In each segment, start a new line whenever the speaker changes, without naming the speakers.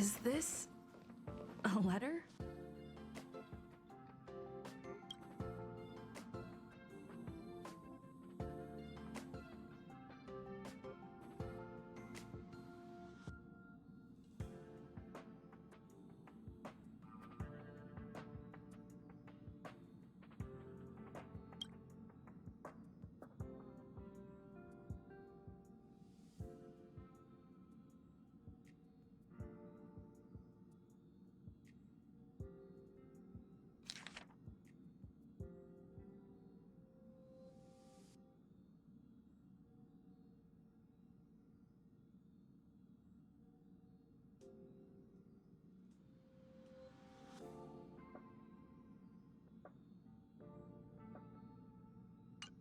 Is this a letter?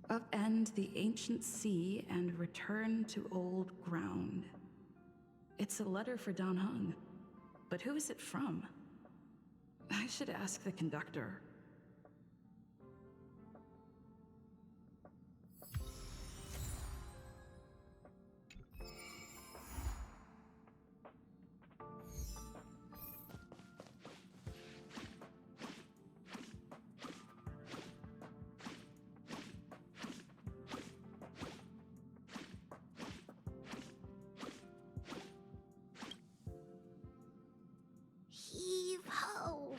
Upend the ancient sea and return to old ground. It's a letter for Dan Heng, but who is it from? I should ask the conductor.
Heave ho!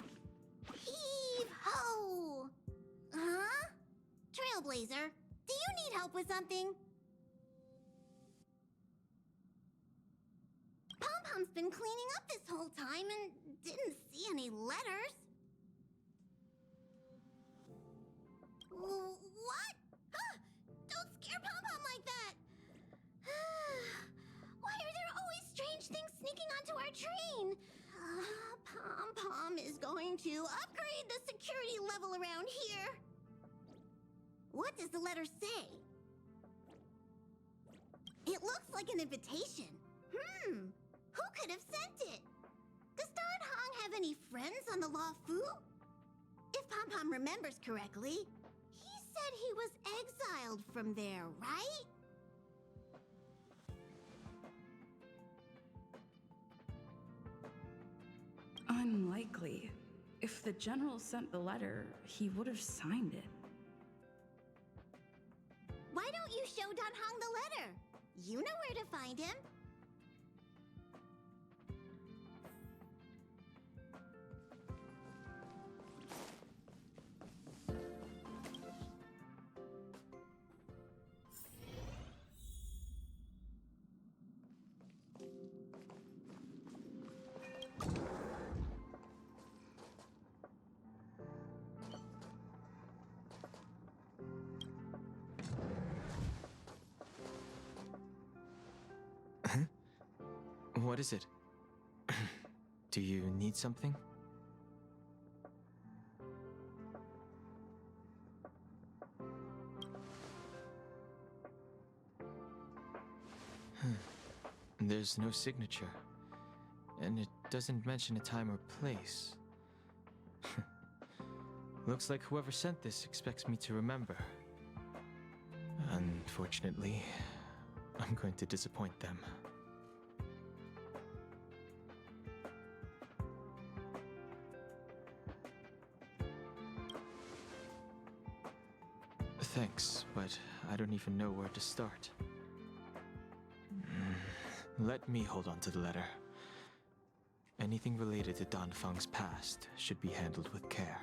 Heave ho! Huh? Trailblazer, do you need help with something? Pom-Pom's been cleaning up this whole time and didn't see any letters. What? Huh! Don't scare Pom-Pom like that! Why are there always strange things sneaking onto our train? Pom-Pom is going to upgrade the security level around here. What does the letter say? It looks like an invitation. Who could have sent it? Does Dan Heng have any friends on the Law Fu? If Pom-Pom remembers correctly, he said he was exiled from there, right?
Unlikely. If the general sent the letter, he would have signed it.
Why don't you show Dan Heng the letter? You know where to find him.
What is it? Do you need something? There's no signature, and it doesn't mention a time or place. Looks like whoever sent this expects me to remember. Unfortunately, I'm going to disappoint them. Thanks, but I don't even know where to start. Let me hold on to the letter. Anything related to Dan Feng's past should be handled with care.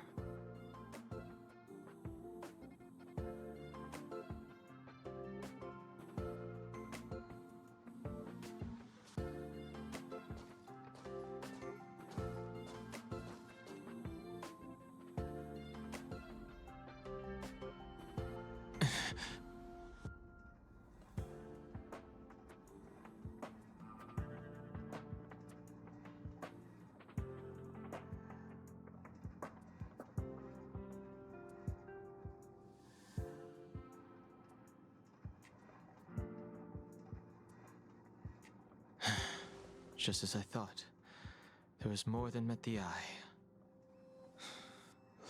Just as I thought, there was more than met the eye.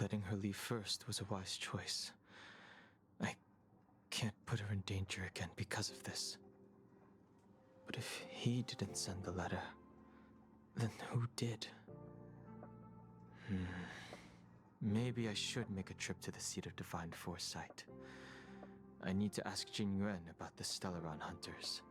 Letting her leave first was a wise choice. I can't put her in danger again because of this. But if he didn't send the letter, Then who did? Maybe I should make a trip to the seat of divine foresight. I need to ask Jingliu about the Stellaron hunters.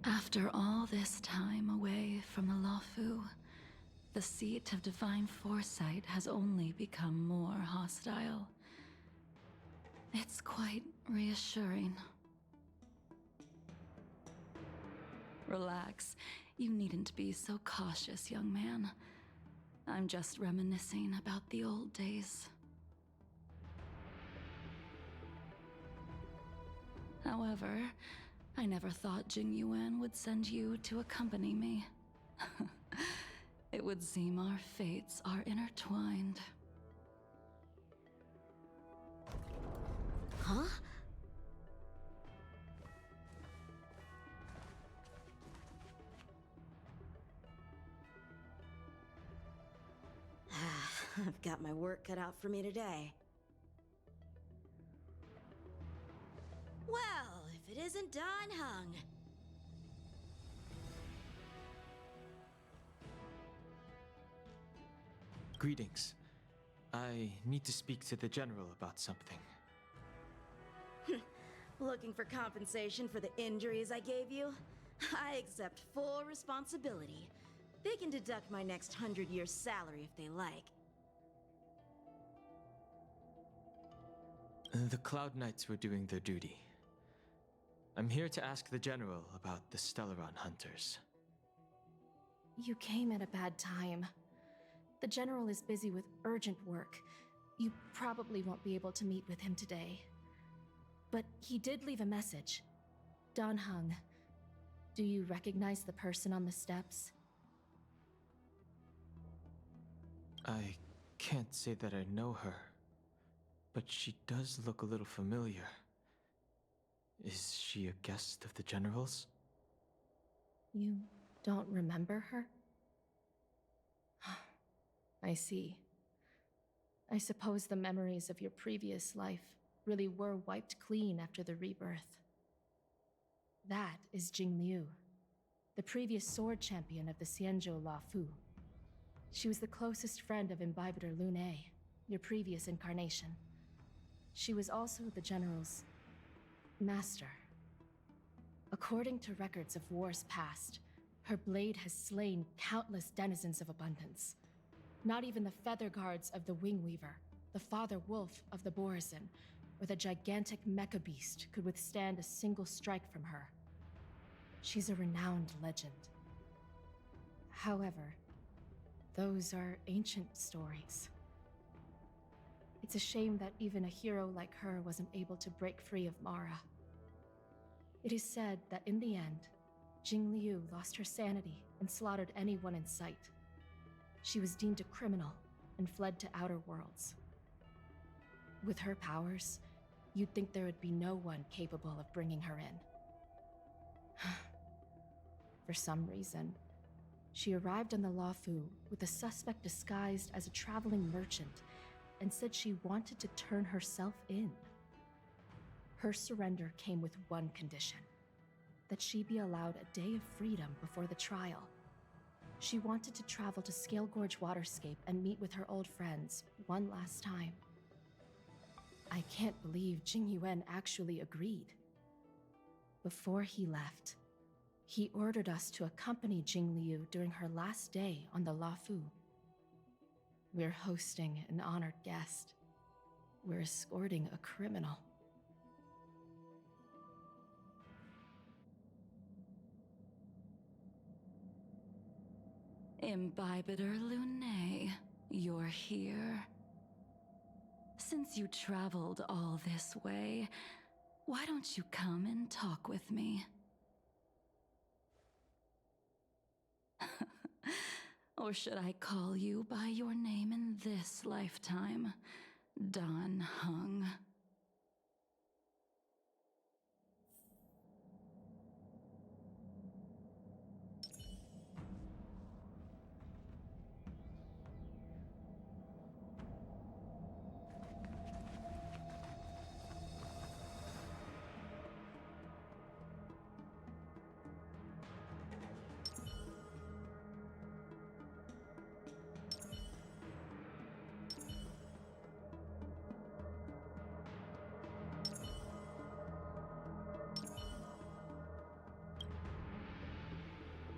After all this time away from the Luofu, the seat of divine foresight has only become more hostile. It's quite reassuring. Relax. You needn't be so cautious, young man. I'm just reminiscing about the old days. However, I never thought Jingliu would send you to accompany me. It would seem our fates are intertwined.
Huh?
I've got my work cut out for me today. Well, if it isn't Don Heng.
Greetings. I need to speak to the general about something.
Looking for compensation for the injuries I gave you? I accept full responsibility. They can deduct my next 100 years' salary if they like.
The Cloud Knights were doing their duty. I'm here to ask the general about the Stellaron hunters.
You came at a bad time. The general is busy with urgent work. You probably won't be able to meet with him today. But he did leave a message. Don Heng, do you recognize the person on the steps?
I can't say that I know her, but she does look a little familiar. Is she a guest of the general's?
You don't remember her? I see. I suppose the memories of your previous life really were wiped clean after the rebirth. That is Jingliu, the previous sword champion of the Xianzhou Luofu. She was the closest friend of Imbibitor Lune, your previous incarnation. She was also the general's master. According to records of wars past, her blade has slain countless denizens of abundance. Not even the feather guards of the Wingweaver, the father wolf of the Borazin, or the gigantic mecha beast could withstand a single strike from her. She's a renowned legend. However, those are ancient stories. It's a shame that even a hero like her wasn't able to break free of Mara. It is said that in the end, Jingliu lost her sanity and slaughtered anyone in sight. She was deemed a criminal and fled to outer worlds. With her powers, you'd think there would be no one capable of bringing her in. For some reason, she arrived on the Luofu with a suspect disguised as a traveling merchant and said she wanted to turn herself in. Her surrender came with one condition, that she be allowed a day of freedom before the trial. She wanted to travel to Scale Gorge Waterscape and meet with her old friends one last time. I can't believe Jingyuan actually agreed. Before he left, he ordered us to accompany Jingliu during her last day on the Luofu. We're hosting an honored guest. We're escorting a criminal.
Imbibitor Lunae, you're here. Since you traveled all this way, why don't you come and talk with me? Or should I call you by your name in this lifetime? Dan Heng.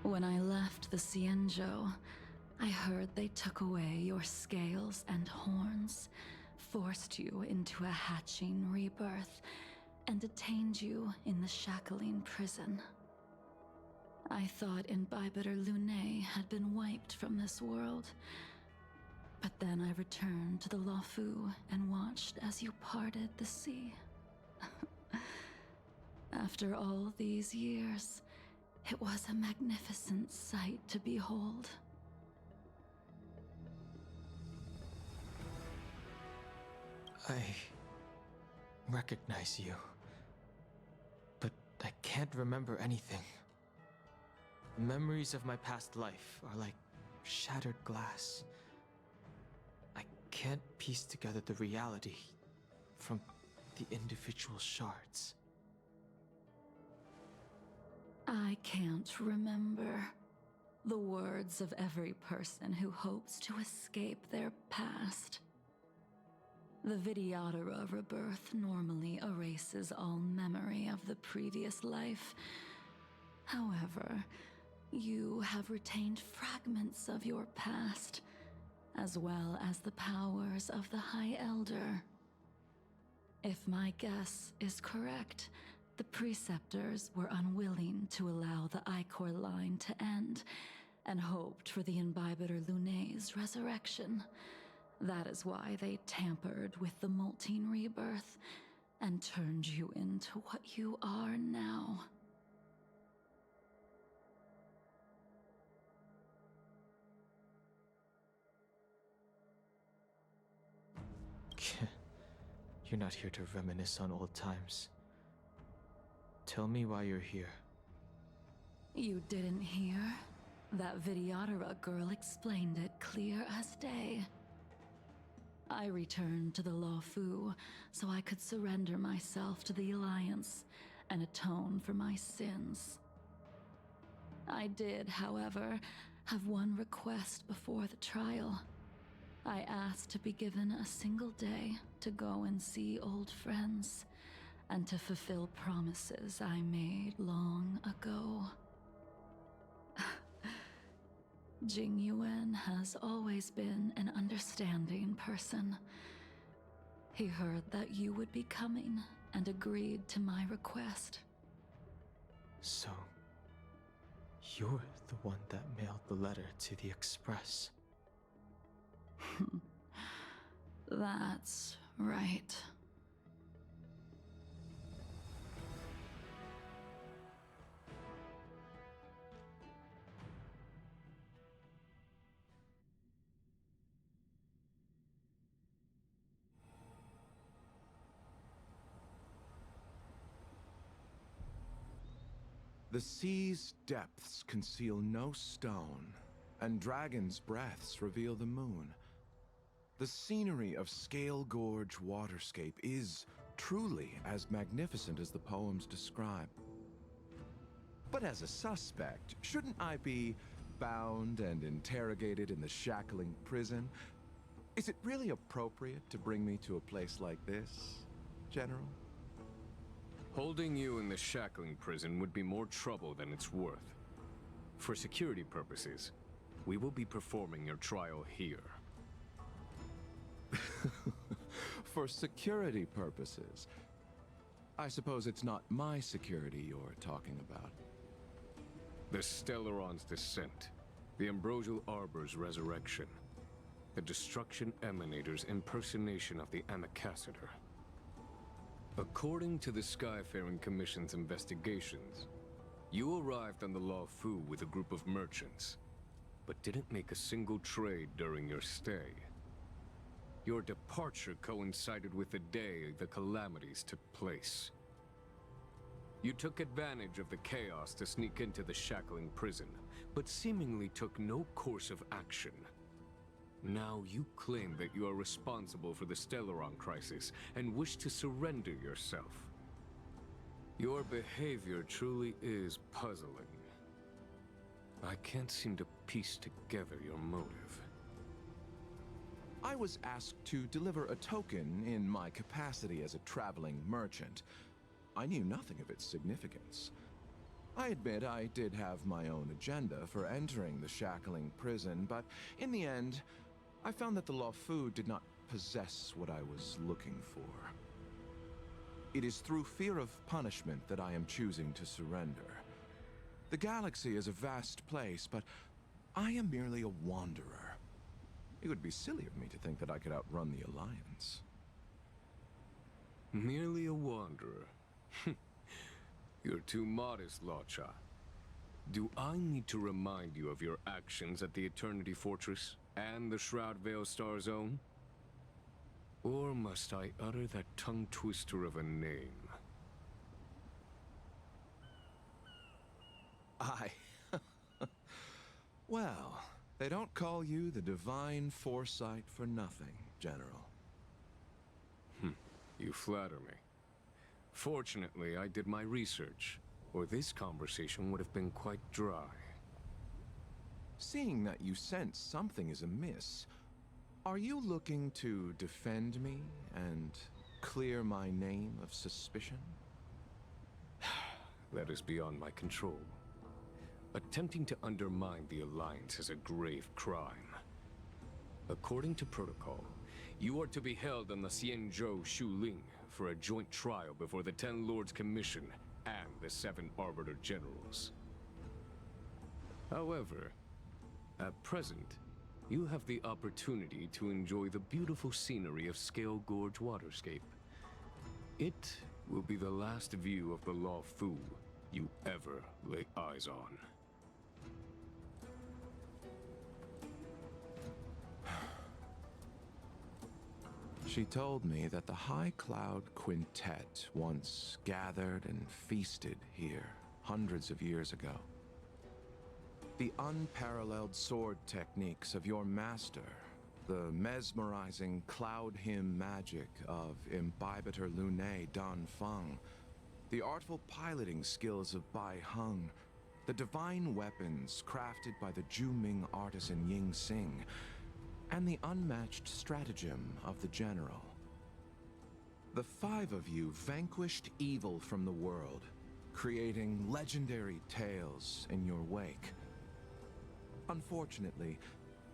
When I left the Xianzhou, I heard they took away your scales and horns, forced you into a hatching rebirth, and detained you in the shackling prison. I thought Imbibitor Lunae had been wiped from this world, but then I returned to the Luofu and watched as you parted the sea. After all these years, it was a magnificent sight to behold.
I recognize you, but I can't remember anything. Memories of my past life are like shattered glass. I can't piece together the reality from the individual shards.
I can't remember the words of every person who hopes to escape their past. The Vidyadhara rebirth normally erases all memory of the previous life. However, you have retained fragments of your past, as well as the powers of the High Elder. If my guess is correct, the Preceptors were unwilling to allow the Ichor line to end, and hoped for the Imbibitor Lunae's resurrection. That is why they tampered with the molting rebirth, and turned you into what you are now.
You're not here to reminisce on old times. Tell me why you're here.
You didn't hear? That Vidyadhara girl explained it clear as day. I returned to the Luofu so I could surrender myself to the Alliance and atone for my sins. I did, however, have one request before the trial. I asked to be given a single day to go and see old friends, and to fulfill promises I made long ago. Jingyuan has always been an understanding person. He heard that you would be coming and agreed to my request.
So, you're the one that mailed the letter to the Express.
That's right.
The sea's depths conceal no stone, and dragons' breaths reveal the moon. The scenery of Scale Gorge Waterscape is truly as magnificent as the poems describe. But as a suspect, shouldn't I be bound and interrogated in the shackling prison? Is it really appropriate to bring me to a place like this, General?
Holding you in the shackling prison would be more trouble than it's worth. For security purposes, we will be performing your trial here.
For security purposes? I suppose it's not my security you're talking about.
The Stellaron's descent, the Ambrosial Arbor's resurrection, the Destruction Emanator's impersonation of the Amicassator. According to the Skyfaring Commission's investigations, you arrived on the Law Fu with a group of merchants, but didn't make a single trade during your stay. Your departure coincided with the day the calamities took place. You took advantage of the chaos to sneak into the shackling prison, but seemingly took no course of action. Now you claim that you are responsible for the Stellaron crisis and wish to surrender yourself. Your behavior truly is puzzling. I can't seem to piece together your motive.
I was asked to deliver a token in my capacity as a traveling merchant. I knew nothing of its significance. I admit I did have my own agenda for entering the shackling prison, but in the end, I found that the Law Fu did not possess what I was looking for. It is through fear of punishment that I am choosing to surrender. The galaxy is a vast place, but I am merely a wanderer. It would be silly of me to think that I could outrun the Alliance.
Merely a wanderer. You're too modest, Lacha. Do I need to remind you of your actions at the Eternity Fortress and the Shroud Veil Star Zone? Or must I utter that tongue twister of a name?
Well, they don't call you the Divine Foresight for nothing, General.
You flatter me. Fortunately, I did my research, or this conversation would have been quite dry.
Seeing that you sense something is amiss, are you looking to defend me and clear my name of suspicion?
That is beyond my control. Attempting to undermine the Alliance is a grave crime. According to protocol, you are to be held on the Xianzhou Shuling for a joint trial before the Ten Lords Commission and the Seven Arbiter Generals. However, at present, you have the opportunity to enjoy the beautiful scenery of Scale Gorge Waterscape. It will be the last view of the Law Fu you ever lay eyes on.
She told me that the High Cloud Quintet once gathered and feasted here hundreds of years ago. The unparalleled sword techniques of your master, the mesmerizing cloud hymn magic of Imbibitor Lunae Dan Feng, the artful piloting skills of Bai Heng, the divine weapons crafted by the Juming artisan Ying Xing, and the unmatched stratagem of the General. The five of you vanquished evil from the world, creating legendary tales in your wake. Unfortunately,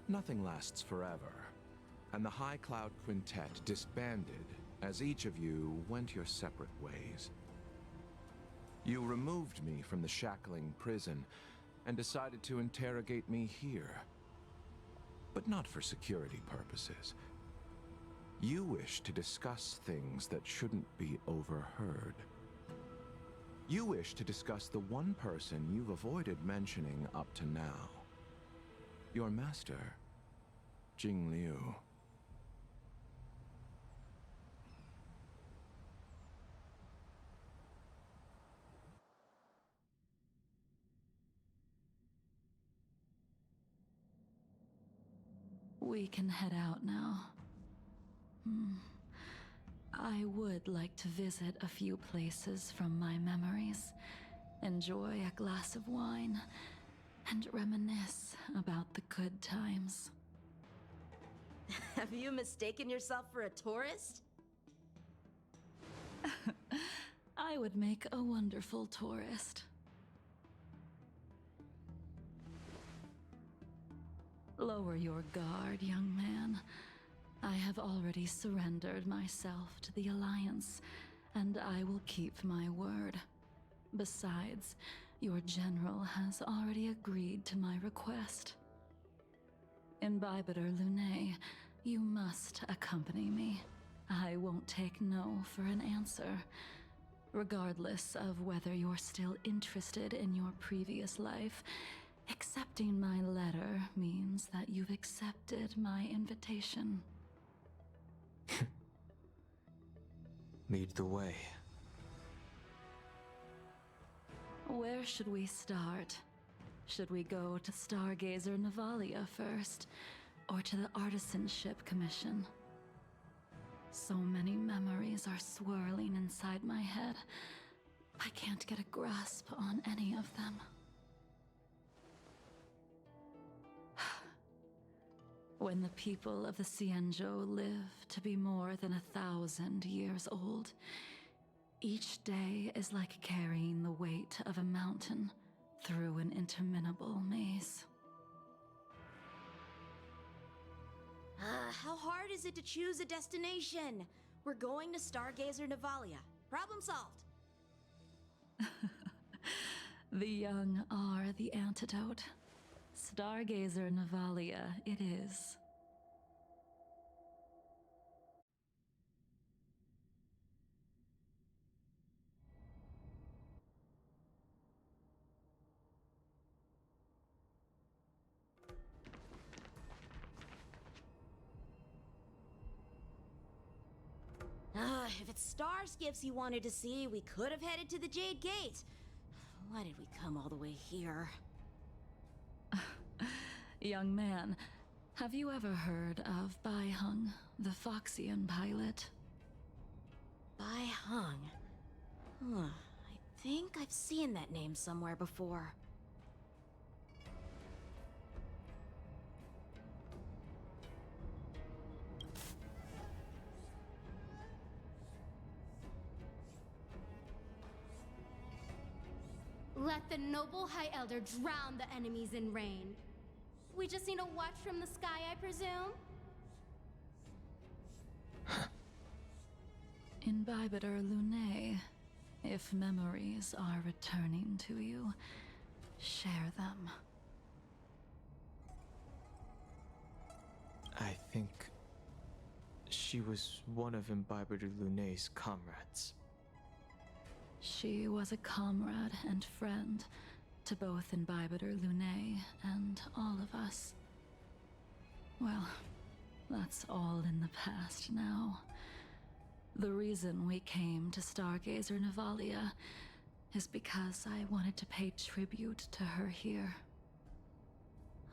nothing lasts forever, and the High Cloud Quintet disbanded as each of you went your separate ways. You removed me from the shackling prison and decided to interrogate me here. But not for security purposes. You wish to discuss things that shouldn't be overheard. You wish to discuss the one person you've avoided mentioning up to now. Your master, Jingliu.
We can head out now. I would like to visit a few places from my memories, enjoy a glass of wine, and reminisce about the good times.
Have you mistaken yourself for a tourist?
I would make a wonderful tourist. Lower your guard, young man. I have already surrendered myself to the Alliance, and I will keep my word. Besides, your general has already agreed to my request. Imbibitor Lunae, you must accompany me. I won't take no for an answer, regardless of whether you're still interested in your previous life. Accepting my letter means that you've accepted my invitation.
Lead the way.
Where should we start? Should we go to Stargazer Navalia first, or to the Artisanship Commission? So many memories are swirling inside my head. I can't get a grasp on any of them. When the people of the Xianzhou live to be more than 1,000 years old, each day is like carrying the weight of a mountain through an interminable maze.
How hard is it to choose a destination? We're going to Stargazer Navalia. Problem solved.
The young are the antidote. Stargazer Navalia it is.
If it's star skiffs you wanted to see, we could have headed to the Jade Gate. Why did we come all the way here?
Young man, have you ever heard of Bai Heng, the Foxian pilot?
Bai Heng. I think I've seen that name somewhere before.
Let the noble High Elder drown the enemies in rain. We just need a watch from the sky, I presume?
Imbibitor Lunae, if memories are returning to you, share them.
I think she was one of Imbibitor Lunae's comrades.
She was a comrade and friend to both Imbibitor Lunae and all of us. Well, that's all in the past now. The reason we came to Stargazer Navalia is because I wanted to pay tribute to her here.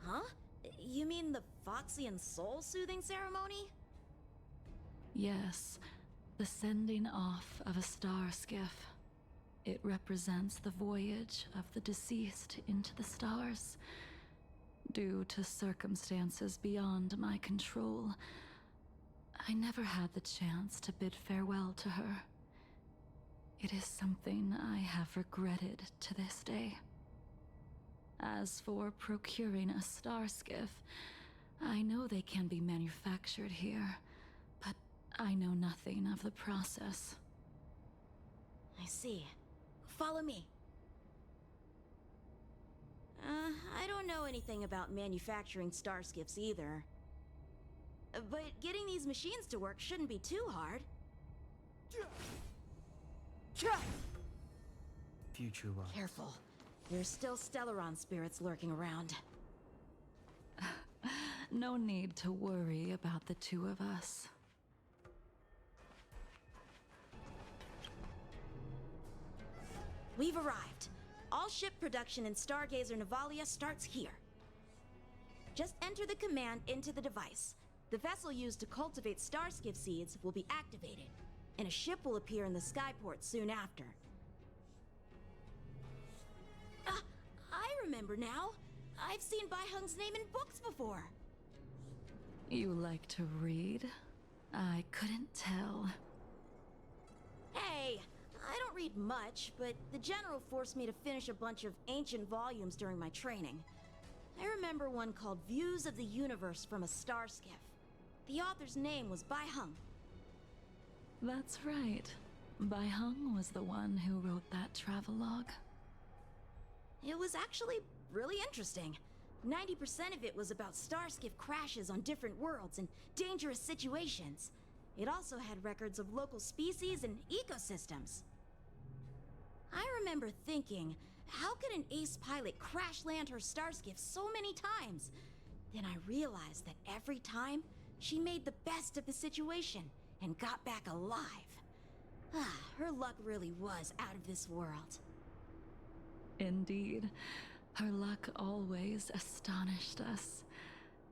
Huh? You mean the Foxian soul-soothing ceremony?
Yes, the sending off of a star skiff. It represents the voyage of the deceased into the stars. Due to circumstances beyond my control, I never had the chance to bid farewell to her. It is something I have regretted to this day. As for procuring a star skiff, I know they can be manufactured here, but I know nothing of the process.
I see. Follow me. I don't know anything about manufacturing star skiffs either. But getting these machines to work shouldn't be too hard.
Future one.
Careful. There's still Stellaron spirits lurking around.
No need to worry about the two of us.
We've arrived. All ship production in Stargazer Navalia starts here. Just enter the command into the device. The vessel used to cultivate starskiff seeds will be activated, and a ship will appear in the skyport soon after. remember now. I've seen Bai Heng's name in books before.
You like to read? I couldn't tell.
Hey, I don't read much, but the General forced me to finish a bunch of ancient volumes during my training. I remember one called Views of the Universe from a Star Skiff. The author's name was Bai Heng.
That's right. Bai Heng was the one who wrote that travelogue.
It was actually really interesting. 90% of it was about starskiff crashes on different worlds and dangerous situations. It also had records of local species and ecosystems. I remember thinking, how could an ace pilot crash land her starskiff so many times? Then I realized that every time, she made the best of the situation and got back alive. Her luck really was out of this world.
Indeed. Her luck always astonished us.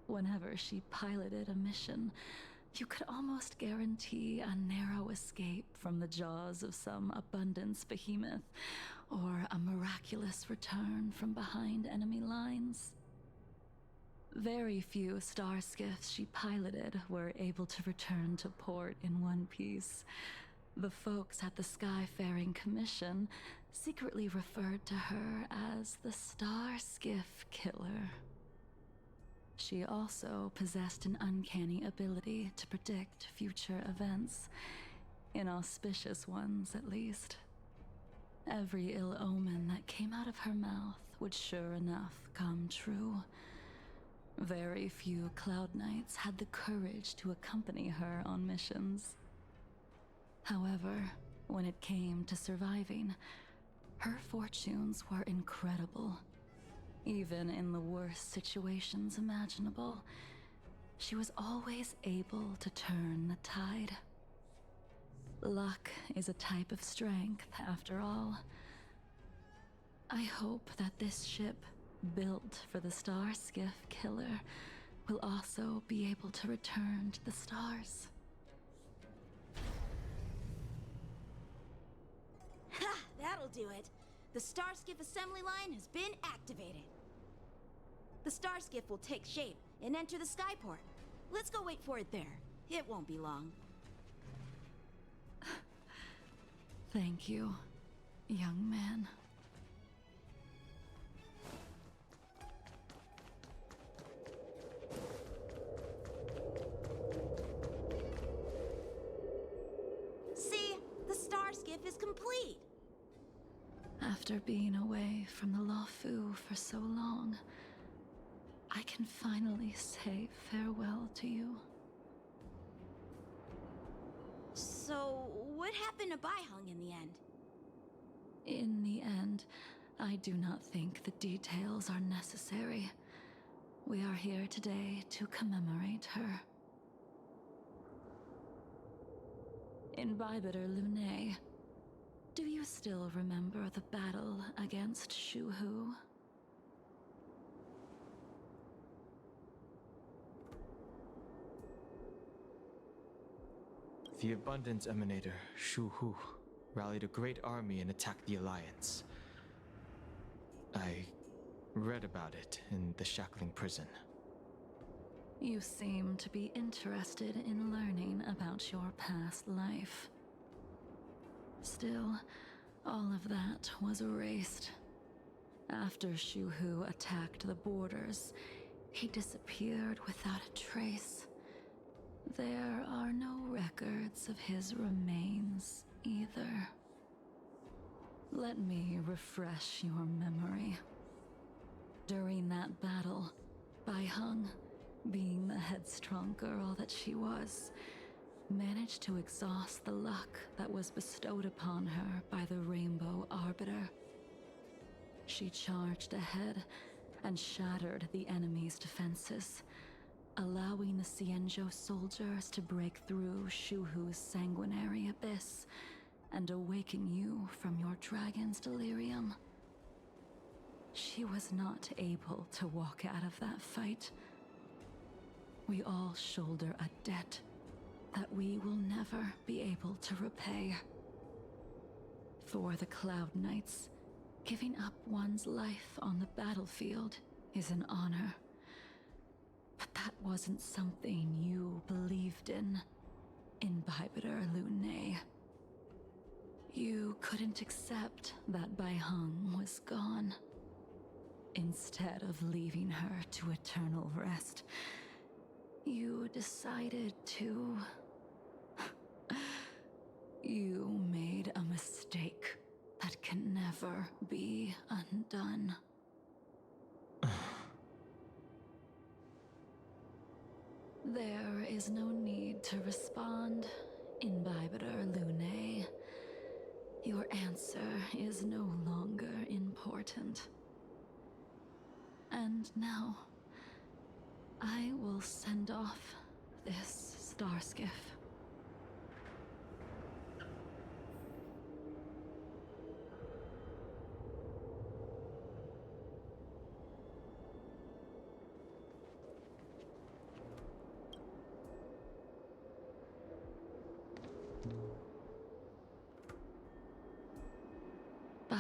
Whenever she piloted a mission, you could almost guarantee a narrow escape from the jaws of some abundance behemoth, or a miraculous return from behind enemy lines. Very few starskiffs she piloted were able to return to port in one piece. The folks at the Skyfaring Commission secretly referred to her as the Star Skiff Killer. She also possessed an uncanny ability to predict future events, inauspicious ones at least. Every ill omen that came out of her mouth would sure enough come true. Very few Cloud Knights had the courage to accompany her on missions. However, when it came to surviving, her fortunes were incredible. Even in the worst situations imaginable, she was always able to turn the tide. Luck is a type of strength, after all. I hope that this ship, built for the Star Skiff Killer, will also be able to return to the stars.
Ha! That'll do it. The Starskiff assembly line has been activated. The Starskiff will take shape and enter the skyport. Let's go wait for it there. It won't be long.
Thank you, young man.
See? The Starskiff is complete.
After being away from the Luofu for so long, I can finally say farewell to you.
So, what happened to Bai Heng in the end?
In the end, I do not think the details are necessary. We are here today to commemorate her. In Bibiter Lunae, do you still remember the battle against Shu Hu?
The Abundance Emanator, Shu Hu, rallied a great army and attacked the Alliance. I read about it in the Shackling prison.
You seem to be interested in learning about your past life. Still, all of that was erased. After Shu Hu attacked the borders, he disappeared without a trace. There are no records of his remains either. Let me refresh your memory. During that battle, Bai Heng, being the headstrong girl that she was, managed to exhaust the luck that was bestowed upon her by the Rainbow Arbiter. She charged ahead and shattered the enemy's defenses, allowing the Xianzhou soldiers to break through Shu Hu's sanguinary abyss and awaken you from your dragon's delirium. She was not able to walk out of that fight. We all shoulder a debt that we will never be able to repay. For the Cloud Knights, Giving up one's life on the battlefield is an honor. But that wasn't something you believed in, Imbibitor Lunae. You couldn't accept that Heng was gone. Instead of leaving her to eternal rest, you decided to... You made a mistake that can never be undone. There is no need to respond, Imbibitor Lunae. Your answer is no longer important. And now, I will send off this starskiff.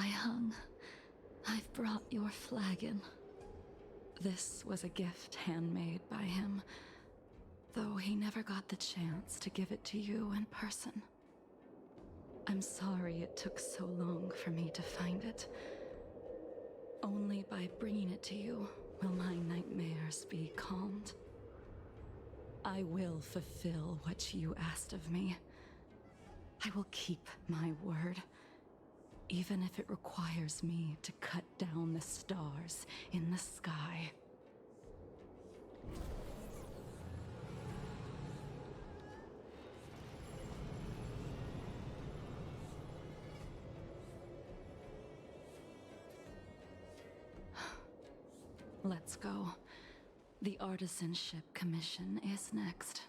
Heng, I've brought your flagon. This was a gift handmade by him, though he never got the chance to give it to you in person. I'm sorry it took so long for me to find it. Only by bringing it to you will my nightmares be calmed. I will fulfill what you asked of me. I will keep my word, even if it requires me to cut down the stars in the sky. Let's go. The Artisanship Commission is next.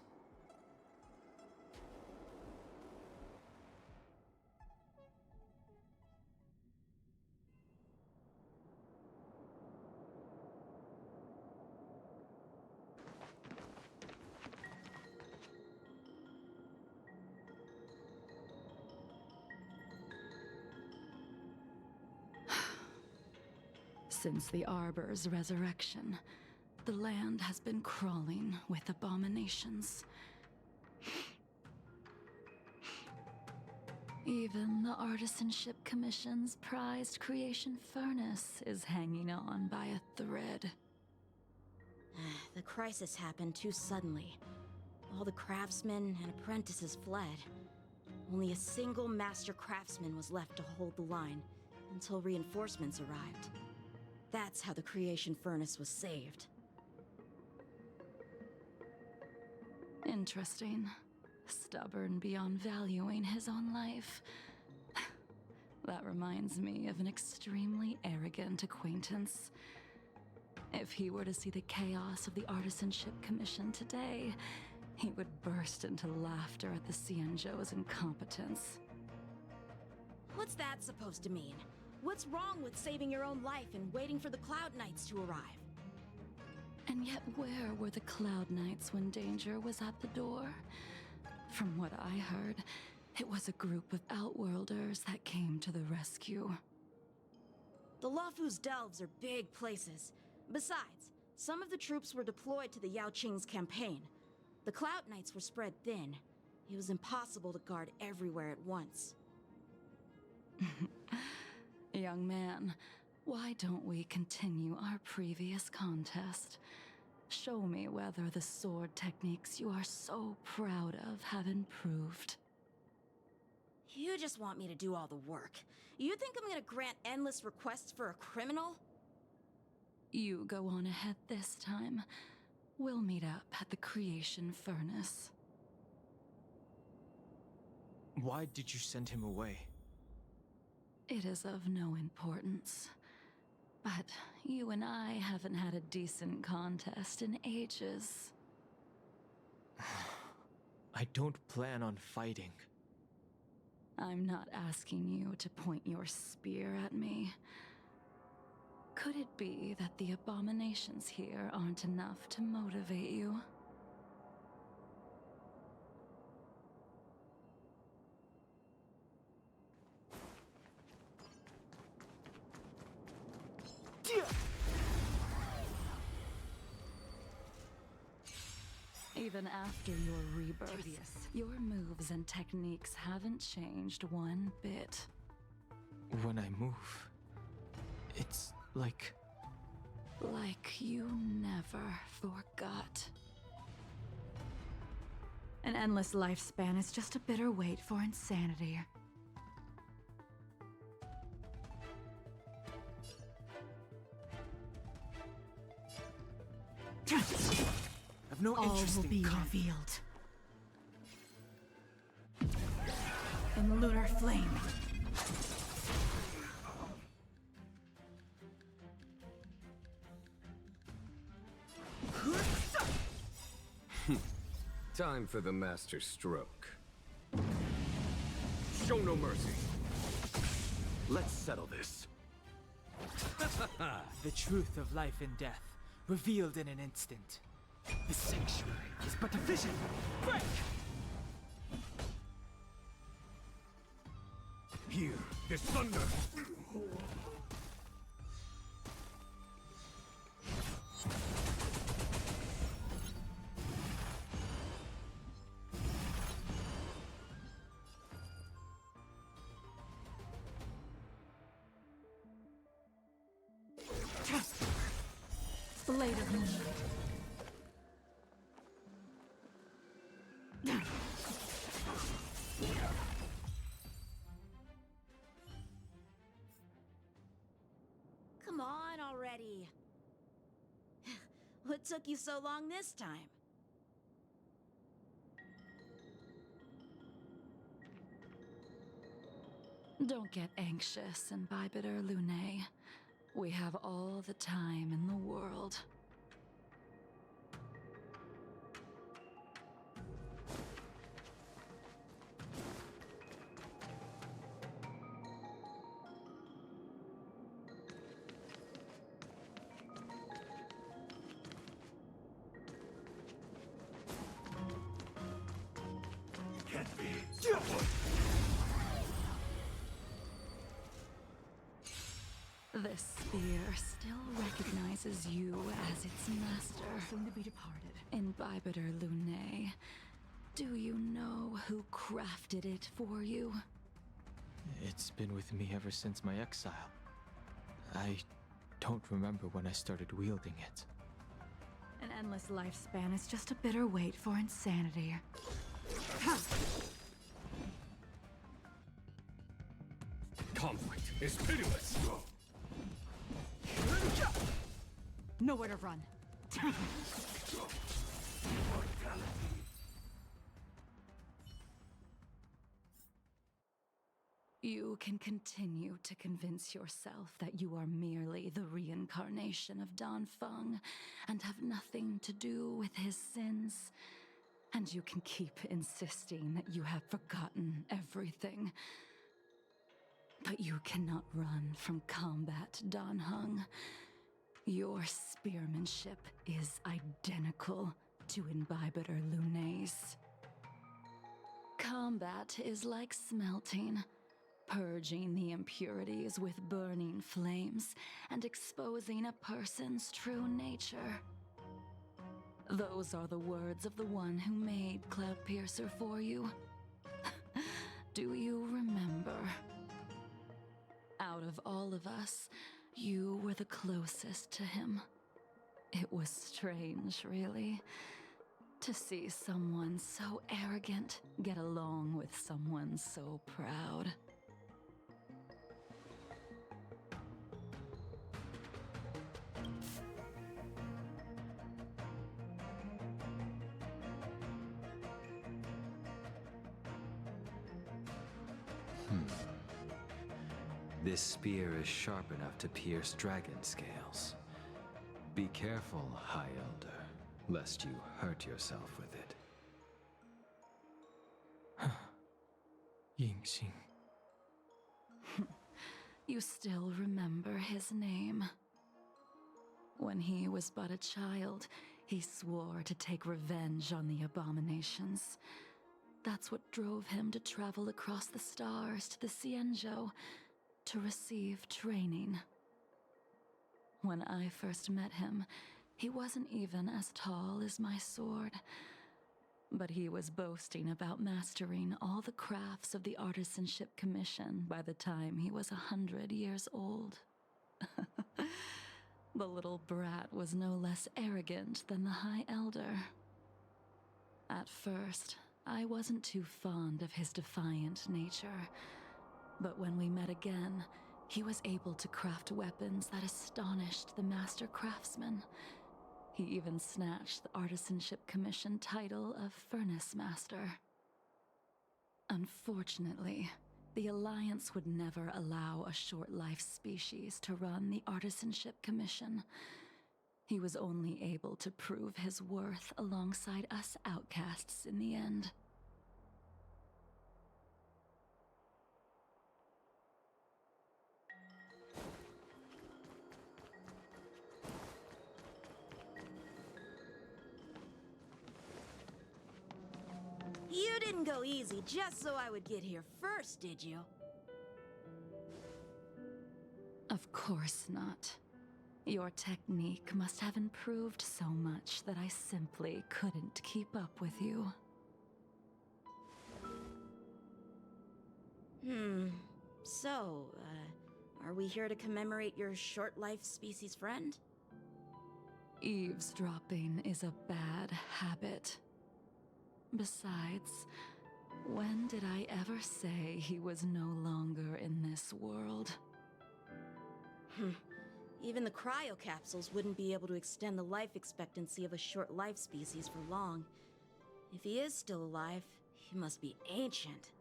Since the Arbor's resurrection, the land has been crawling with abominations. Even the Artisanship Commission's prized creation furnace is hanging on by a thread.
The crisis happened too suddenly. All the craftsmen and apprentices fled. Only a single master craftsman was left to hold the line until reinforcements arrived. That's how the creation furnace was saved.
Interesting. Stubborn beyond valuing his own life. That reminds me of an extremely arrogant acquaintance. If he were to see the chaos of the Artisanship Commission today, he would burst into laughter at the Xianzhou's incompetence.
What's that supposed to mean? What's wrong with saving your own life and waiting for the Cloud Knights to arrive?
And yet where were the Cloud Knights when danger was at the door? From what I heard, it was a group of Outworlders that came to the rescue.
The Luofu's delves are big places. Besides, some of the troops were deployed to the Yaoqing's campaign. The Cloud Knights were spread thin. It was impossible to guard everywhere at once.
Young man, why don't we continue our previous contest? Show me whether the sword techniques you are so proud of have improved.
You just want me to do all the work. You think I'm gonna grant endless requests for a criminal?
You go on ahead this time. We'll meet up at the creation furnace.
Why did you send him away?
It is of no importance. But you and I haven't had a decent contest in ages.
I don't plan on fighting.
I'm not asking you to point your spear at me. Could it be that the abominations here aren't enough to motivate you?
Even after your rebirth, your moves and techniques haven't changed one bit.
When I move, it's like...
Like you never forgot. An endless lifespan is just a bitter wait for insanity.
I've no interest
All will be
in
revealed. In lunar flame.
Time for the master stroke. Show no mercy.
Let's settle this.
The truth of life and death, revealed in an instant. The sanctuary is but a vision. Break!
Hear this thunder!
Blade of Moonlight.
Come on already. What took you so long this time?
Don't get anxious, Imbibitor Lunae. We have all the time in the world. This spear still recognizes you as its master. Soon to be departed. Imbibitor Lunae, do you know who crafted it for you?
It's been with me ever since my exile. I don't remember when I started wielding it.
An endless lifespan is just a bitter wait for insanity.
Conflict is pitiless!
Nowhere to run. You can continue to convince yourself that you are merely the reincarnation of Danfeng and have nothing to do with his sins. And you can keep insisting that you have forgotten everything. But you cannot run from combat, Danheng. Your spearmanship is identical to Imbibitor Lunae's. Combat is like smelting, purging the impurities with burning flames and exposing a person's true nature. Those are the words of the one who made Cloudpiercer for you. Do you remember? Out of all of us, you were the closest to him. It was strange, really, to see someone so arrogant get along with someone so proud.
This spear is sharp enough to pierce dragon scales. Be careful, High Elder, lest you hurt yourself with it.
Yingxing.
You still remember his name. When he was but a child, he swore to take revenge on the abominations. That's what drove him to travel across the stars to the Xianzhou to receive training. When I first met him, he wasn't even as tall as my sword, But he was boasting about mastering all the crafts of the Artisanship Commission by the time he was 100 years old. The little brat was no less arrogant than the High Elder. At first, I wasn't too fond of his defiant nature, but when we met again, he was able to craft weapons that astonished the Master Craftsman. He even snatched the Artisanship Commission title of Furnace Master. Unfortunately, the Alliance would never allow a short-life species to run the Artisanship Commission. He was only able to prove his worth alongside us outcasts in the end.
You didn't go easy just so I would get here first, did you?
Of course not. Your technique must have improved so much that I simply couldn't keep up with you.
So, are we here to commemorate your short-life species friend?
Eavesdropping is a bad habit. Besides, when did I ever say he was no longer in this world?
Even the cryocapsules wouldn't be able to extend the life expectancy of a short-life species for long. If he is still alive, he must be ancient.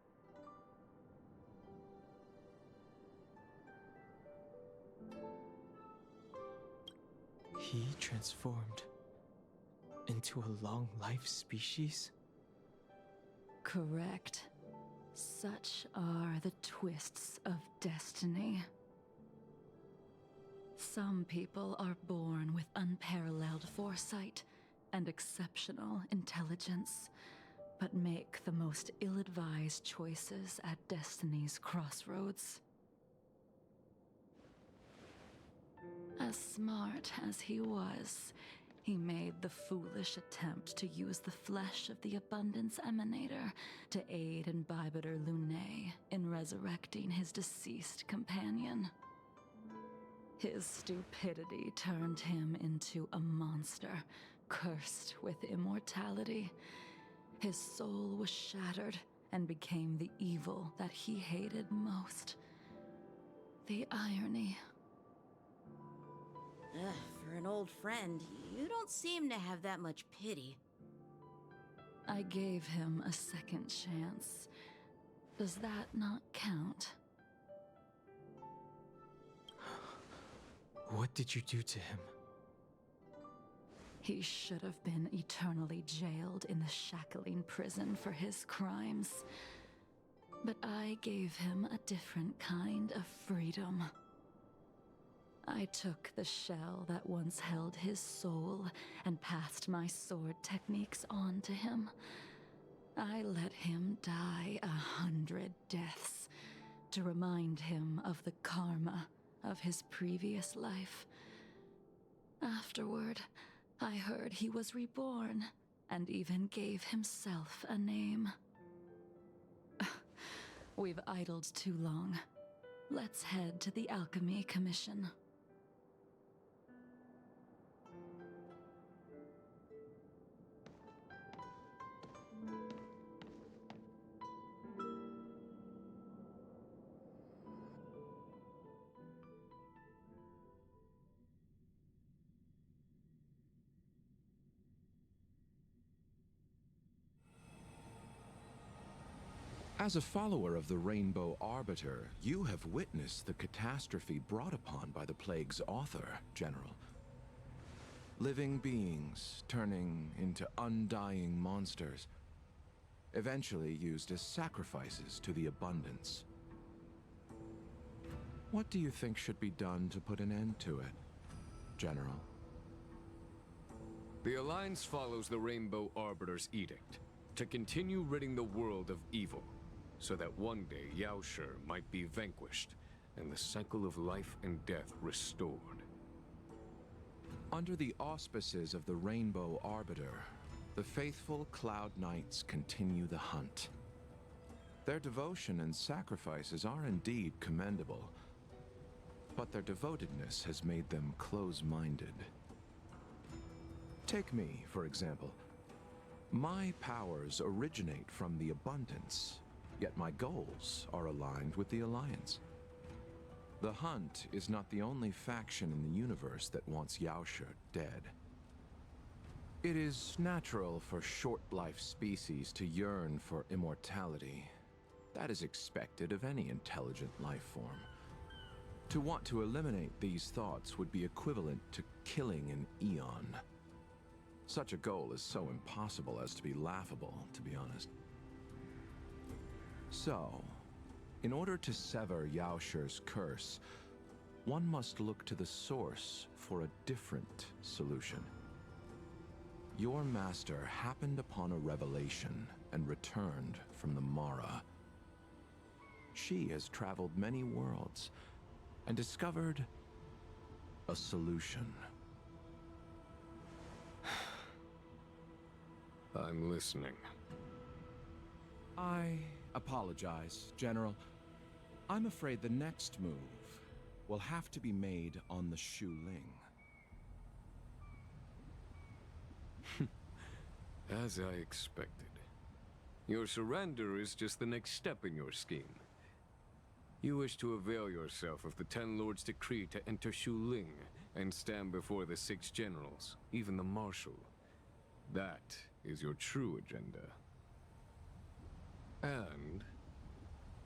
He transformed into a long-life species?
Correct. Such are the twists of destiny. Some people are born with unparalleled foresight and exceptional intelligence, but make the most ill-advised choices at destiny's crossroads. As smart as he was, he made the foolish attempt to use the flesh of the Abundance Emanator to aid in Bibiter Lunae in resurrecting his deceased companion. His stupidity turned him into a monster, cursed with immortality. His soul was shattered and became the evil that he hated most. The irony.
For an old friend, you don't seem to have that much pity.
I gave him a second chance. Does that not count?
What did you do to him?
He should have been eternally jailed in the shackling prison for his crimes. But I gave him a different kind of freedom. I took the shell that once held his soul and passed my sword techniques on to him. I let him die 100 deaths to remind him of the karma of his previous life. Afterward, I heard he was reborn and even gave himself a name. We've idled too long. Let's head to the Alchemy Commission.
As a follower of the Rainbow Arbiter, you have witnessed the catastrophe brought upon by the plague's author, General. Living beings turning into undying monsters, eventually used as sacrifices to the Abundance. What do you think should be done to put an end to it, General?
The Alliance follows the Rainbow Arbiter's edict to continue ridding the world of evil, so that one day Yaoshi might be vanquished and the cycle of life and death restored.
Under the auspices of the Rainbow Arbiter, The faithful Cloud Knights continue the hunt. Their devotion and sacrifices are indeed commendable, but their devotedness has made them close-minded. Take me, for example. My powers originate from the Abundance, yet my goals are aligned with the Alliance. The Hunt is not the only faction in the universe that wants Yaoshe dead. It is natural for short-life species to yearn for immortality. That is expected of any intelligent life form. To want to eliminate these thoughts would be equivalent to killing an eon. Such a goal is so impossible as to be laughable, to be honest. So, in order to sever Yaoshe's curse, one must look to the source for a different solution. Your master happened upon a revelation and returned from the Mara. She has traveled many worlds and discovered a solution.
I'm listening.
I apologize, General. I'm afraid the next move will have to be made on the Shu Ling.
As I expected. Your surrender is just the next step in your scheme. You wish to avail yourself of the Ten Lords' decree to enter Shu Ling and stand before the 6 generals, even the Marshal. That is your true agenda. And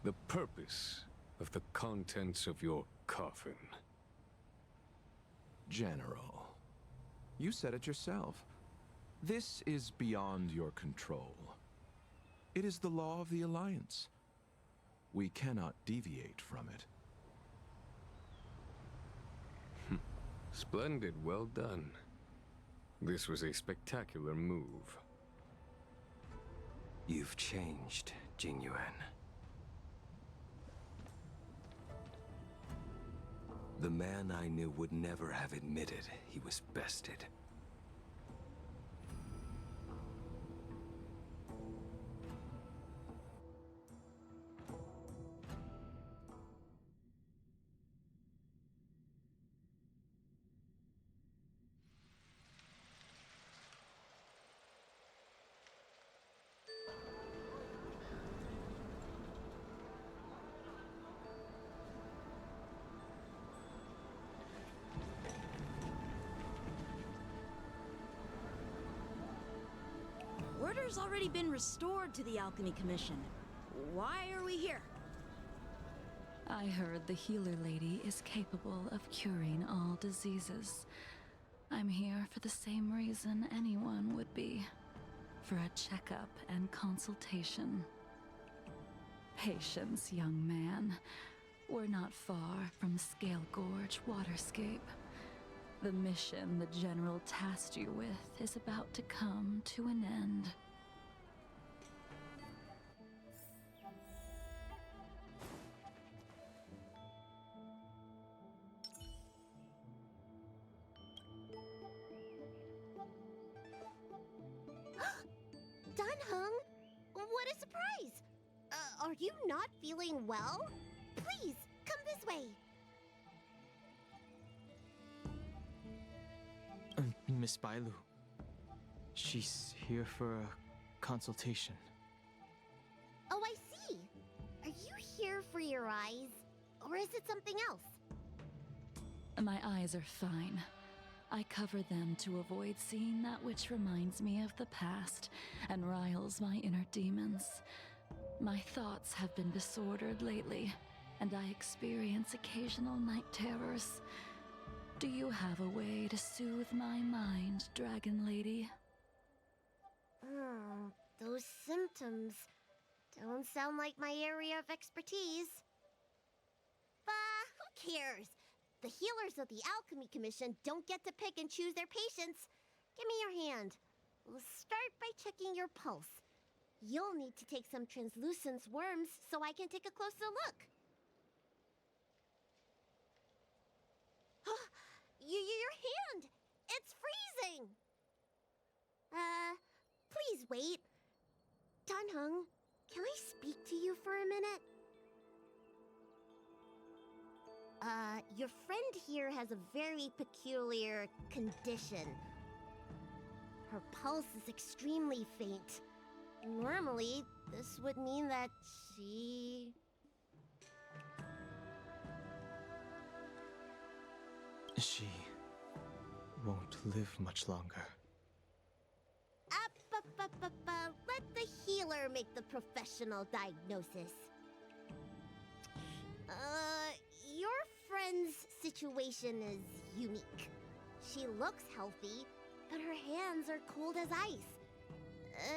the purpose of the contents of your coffin.
General, you said it yourself. This is beyond your control. It is the law of the Alliance. We cannot deviate from it.
Splendid, well done. This was a spectacular move.
You've changed, Jingliu. The man I knew would never have admitted he was bested.
Order's already been restored to the Alchemy Commission. Why are we here?
I heard the healer lady is capable of curing all diseases. I'm here for the same reason anyone would be. For a checkup and consultation. Patience, young man. We're not far from Scale Gorge Waterscape. The mission the General tasked you with is about to come to an end.
Heng, what a surprise! Are you not feeling well? Please, come this way.
Miss Bailu. She's here for a consultation.
Oh, I see. Are you here for your eyes? Or is it something else?
My eyes are fine. I cover them to avoid seeing that which reminds me of the past and riles my inner demons. My thoughts have been disordered lately, and I experience occasional night terrors. Do you have a way to soothe my mind, Dragon Lady?
Those symptoms don't sound like my area of expertise. But who cares? The healers of the Alchemy Commission don't get to pick and choose their patients. Give me your hand. We'll start by checking your pulse. You'll need to take some translucence worms so I can take a closer look. Your hand! It's freezing! wait. Danheng, can I speak to you for a minute? Your friend here has a very peculiar condition. Her pulse is extremely faint. Normally, this would mean that she...
She won't live much longer.
Let the healer make the professional diagnosis. Your friend's situation is unique. She looks healthy, but her hands are cold as ice.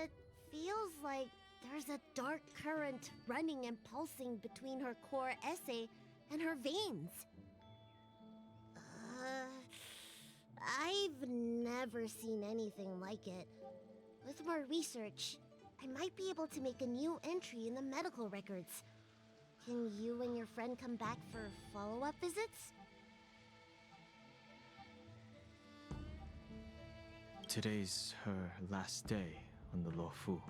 It feels like there's a dark current running and pulsing between her core esse and her veins. I've never seen anything like it. With more research, I might be able to make a new entry in the medical records. Can you and your friend come back for follow-up visits?
Today's her last day on the Luofu.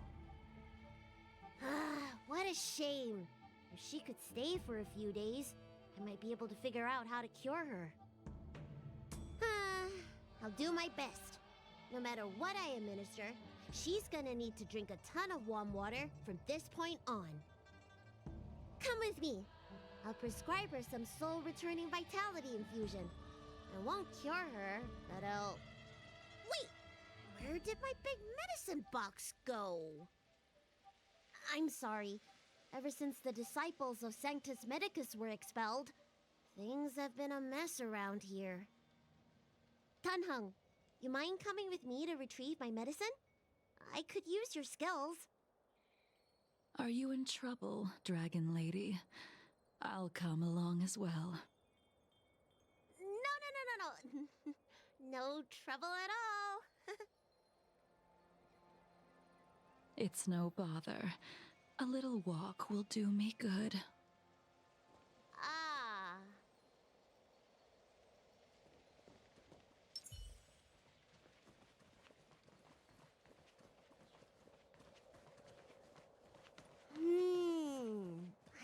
What a shame. If she could stay for a few days, I might be able to figure out how to cure her. I'll do my best. No matter what I administer, she's gonna need to drink a ton of warm water from this point on. Come with me. I'll prescribe her some soul-returning vitality infusion. I won't cure her, but I'll... Wait! Where did my big medicine box go? I'm sorry. Ever since the disciples of Sanctus Medicus were expelled, things have been a mess around here. Danheng, you mind coming with me to retrieve my medicine? I could use your skills.
Are you in trouble, Dragon Lady? I'll come along as well.
No. No trouble at all.
It's no bother. A little walk will do me good.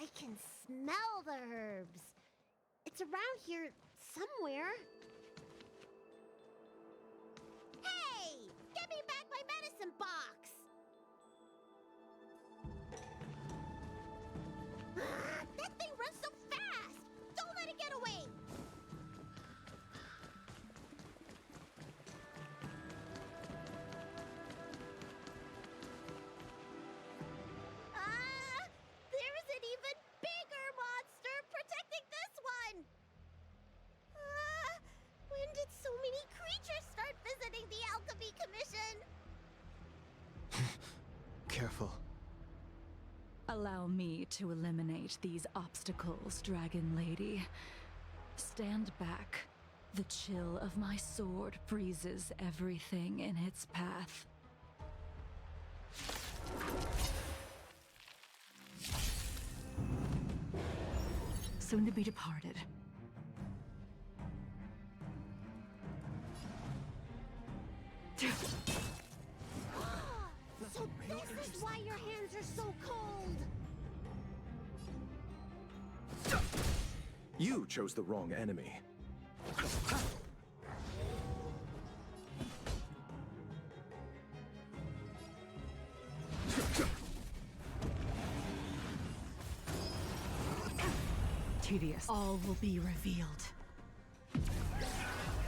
I can smell the herbs. It's around here somewhere. Hey! Give me back my medicine box! That thing runs so fast! Don't let it get away! There's an even bigger monster protecting this one! When did so many creatures start visiting the Alchemy Commission?
Careful.
Allow me to eliminate these obstacles, Dragon Lady. Stand back. The chill of my sword freezes everything in its path. Soon to be departed.
So this is why your hands are so cold!
You chose the wrong enemy.
Tedious. All will be revealed.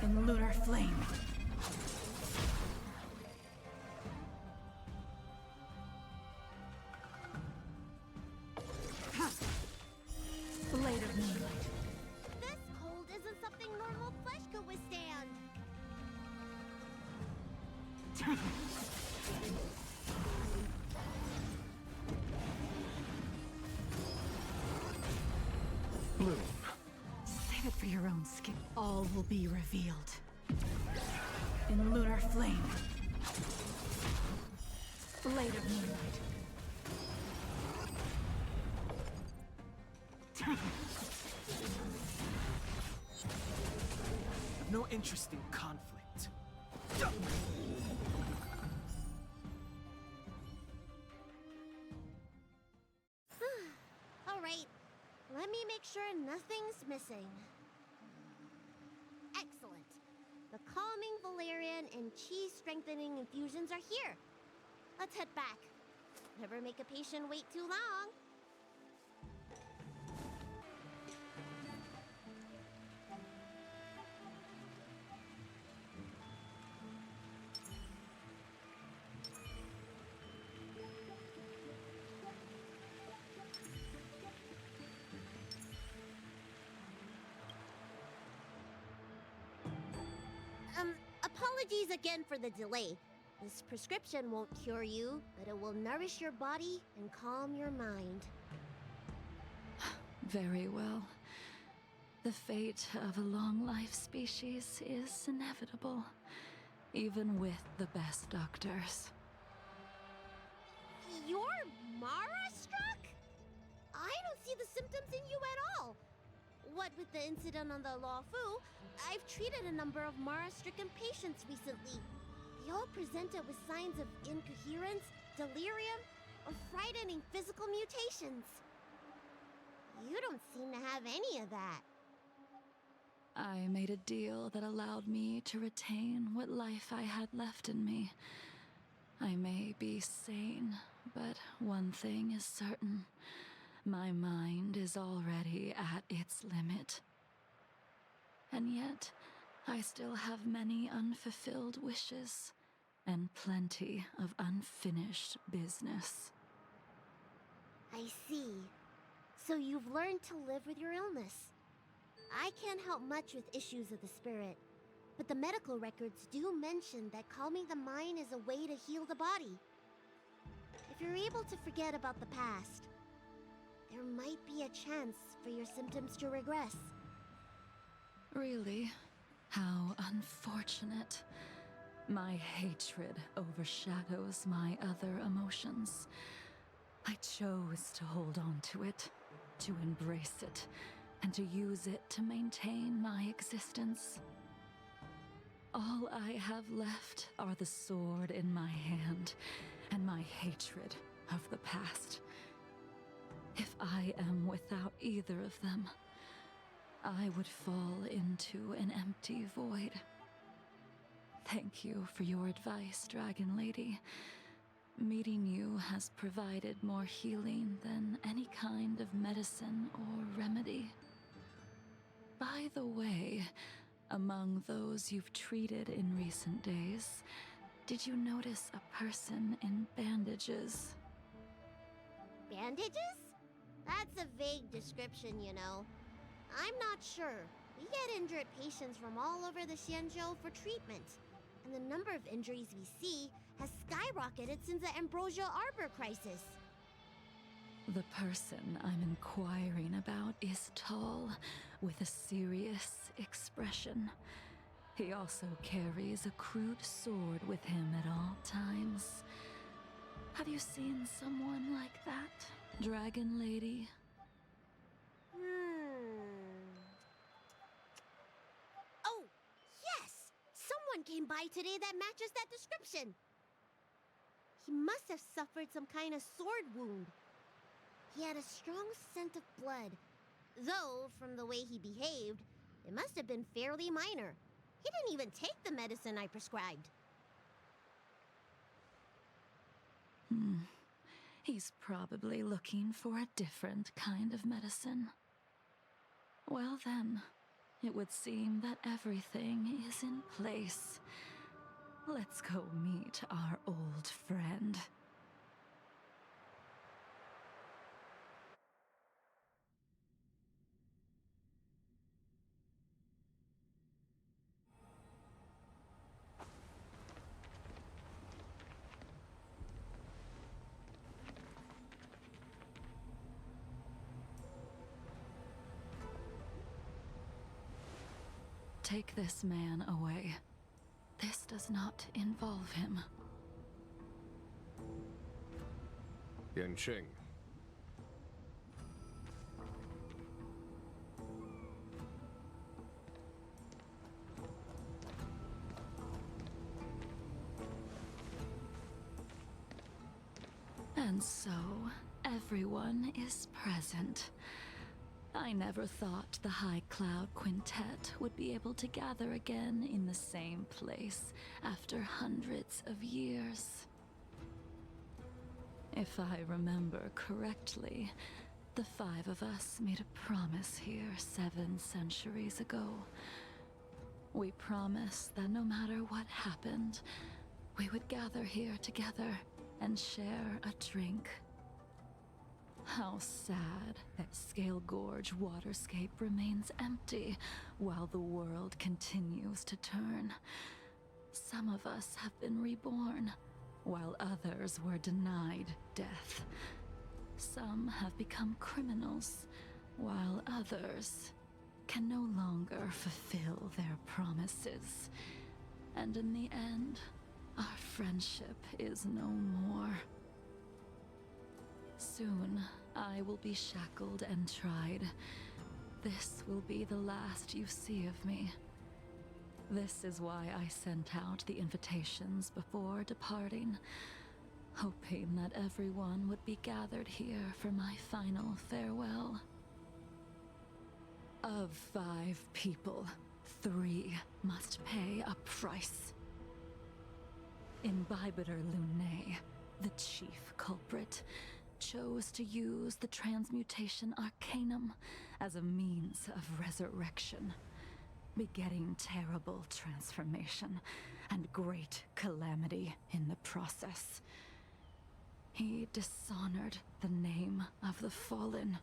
In lunar flame. Blade of moonlight.
This cold isn't something normal flesh could withstand.
Bloom.
Save it for your own skin. All will be revealed. In lunar flame. Blade of moonlight.
I've no interest in conflict.
sure nothing's missing. Excellent. The calming valerian and chi-strengthening infusions are here. Let's head back. Never make a patient wait too long. Apologies again for the delay. This prescription won't cure you, but it will nourish your body and calm your mind.
Very well. The fate of a long-life species is inevitable, even with the best doctors.
You're Mara-struck? I don't see the symptoms in you at all. What with the incident on the Law Fu, I've treated a number of Mara-stricken patients recently. They all presented with signs of incoherence, delirium, or frightening physical mutations. You don't seem to have any of that.
I made a deal that allowed me to retain what life I had left in me. I may be sane, but one thing is certain. My mind is already at its limit. And yet, I still have many unfulfilled wishes, and plenty of unfinished business.
I see. So you've learned to live with your illness. I can't help much with issues of the spirit, but the medical records do mention that calming the mind is a way to heal the body. If you're able to forget about the past, there might be a chance for your symptoms to regress.
Really? How unfortunate. My hatred overshadows my other emotions. I chose to hold on to it, to embrace it, and to use it to maintain my existence. All I have left are the sword in my hand and my hatred of the past. If I am without either of them, I would fall into an empty void. Thank you for your advice, Dragon Lady. Meeting you has provided more healing than any kind of medicine or remedy. By the way, among those you've treated in recent days, did you notice a person in bandages?
Bandages? That's a vague description, you know. I'm not sure. We get injured patients from all over the Xianzhou for treatment, and the number of injuries we see has skyrocketed since the Ambrosial Arbor crisis.
The person I'm inquiring about is tall, with a serious expression. He also carries a crude sword with him at all times. Have you seen someone like that, Dragon Lady?
Oh, yes! Someone came by today that matches that description. He must have suffered some kind of sword wound. He had a strong scent of blood, though from the way he behaved, it must have been fairly minor. He didn't even take the medicine I prescribed.
He's probably looking for a different kind of medicine. Well then, it would seem that everything is in place. Let's go meet our old friend. Take this man away. This does not involve him.
Yanqing.
And so, everyone is present. I never thought the High Cloud Quintet would be able to gather again in the same place after hundreds of years. If I remember correctly, the 5 of us made a promise here 7 centuries ago. We promised that no matter what happened, we would gather here together and share a drink. How sad that Scale Gorge waterscape remains empty while the world continues to turn. Some of us have been reborn, while others were denied death. Some have become criminals, while others can no longer fulfill their promises. And in the end, our friendship is no more. Soon, I will be shackled and tried. This will be the last you see of me. This is why I sent out the invitations before departing, hoping that everyone would be gathered here for my final farewell. Of 5 people, 3 must pay a price. Imbibitor Lunae, the chief culprit, chose to use the transmutation arcanum as a means of resurrection, begetting terrible transformation and great calamity in the process. He dishonored the name of the fallen.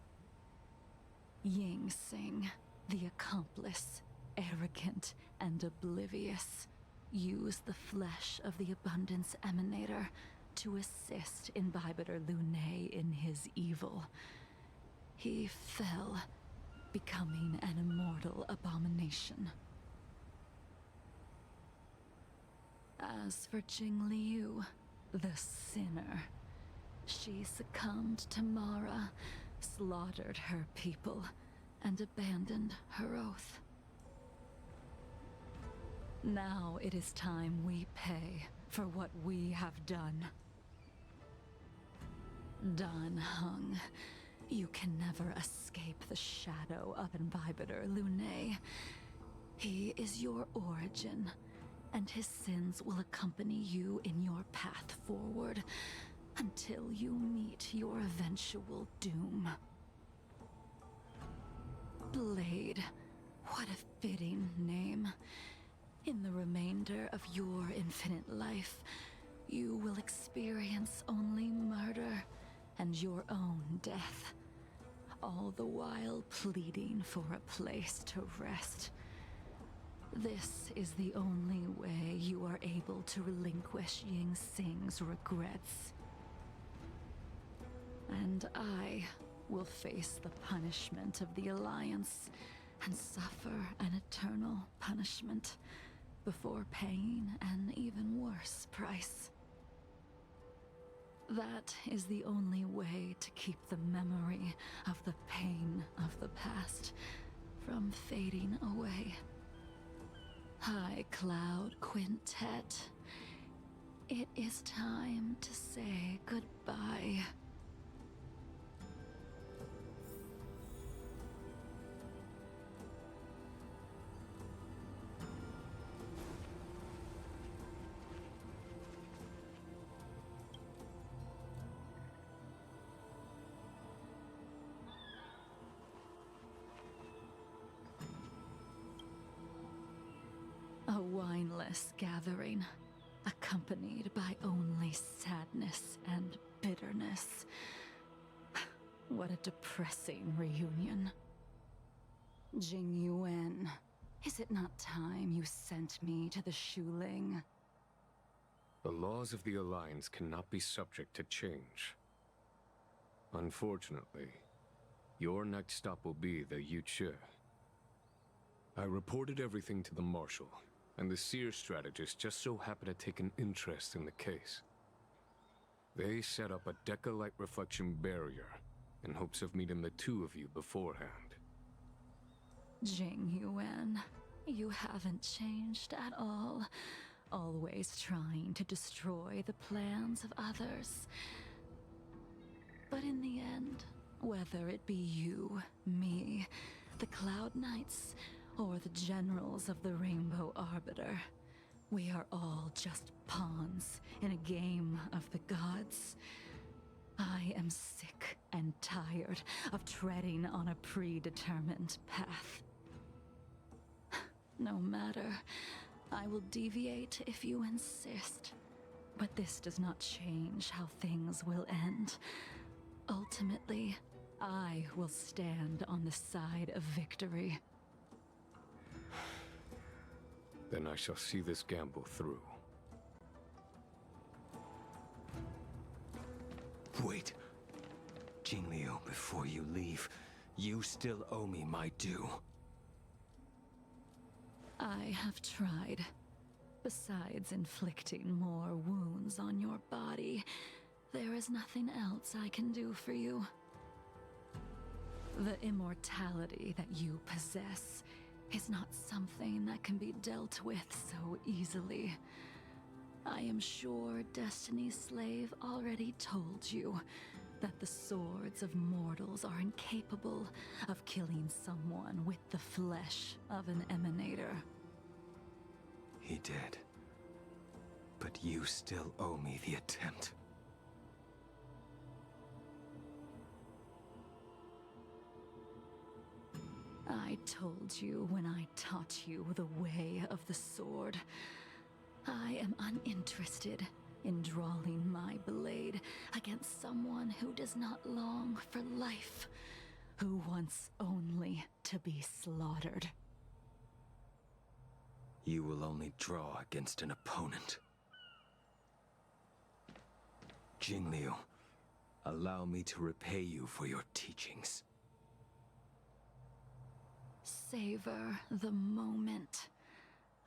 Ying Sing, the accomplice, arrogant and oblivious, used the flesh of the Abundance Emanator to assist Imbibitor Lunae in his evil. He fell, becoming an immortal abomination. As for Jingliu, the sinner, she succumbed to Mara, slaughtered her people, and abandoned her oath. Now it is time we pay for what we have done. Dan Heng, you can never escape the shadow of Imbibitor Lunae. He is your origin, and his sins will accompany you in your path forward until you meet your eventual doom. Blade, what a fitting name. In the remainder of your infinite life, you will experience only murder and your own death, all the while pleading for a place to rest. This is the only way you are able to relinquish Ying Sing's regrets. And I will face the punishment of the Alliance and suffer an eternal punishment before paying an even worse price. That is the only way to keep the memory of the pain of the past from fading away. High Cloud Quintet, it is time to say goodbye. A wineless gathering, accompanied by only sadness and bitterness. What a depressing reunion. Jingyuan, is it not time you sent me to the Shuling?
The laws of the Alliance cannot be subject to change. Unfortunately, your next stop will be the Yuchi. I reported everything to the Marshal, and the Seer strategist just so happened to take an interest in the case. They set up a Deca-light reflection barrier in hopes of meeting the 2 of you beforehand.
Jingyuan, you haven't changed at all. Always trying to destroy the plans of others. But in the end, Whether it be you, me, the Cloud Knights, or the generals of the Rainbow Arbiter, we are all just pawns in a game of the gods. I am sick and tired of treading on a predetermined path. No matter, I will deviate if you insist. But this does not change how things will end. Ultimately, I will stand on the side of victory.
Then I shall see this gamble through.
Wait. Jingliu, before you leave, you still owe me my due.
I have tried. Besides inflicting more wounds on your body, there is nothing else I can do for you. The immortality that you possess is not something that can be dealt with so easily. I am sure Destiny's Slave already told you that the swords of mortals are incapable of killing someone with the flesh of an emanator.
He did. But you still owe me the attempt.
I told you when I taught you the way of the sword. I am uninterested in drawing my blade against someone who does not long for life, who wants only to be slaughtered.
You will only draw against an opponent. Jingliu, allow me to repay you for your teachings.
Savor the moment.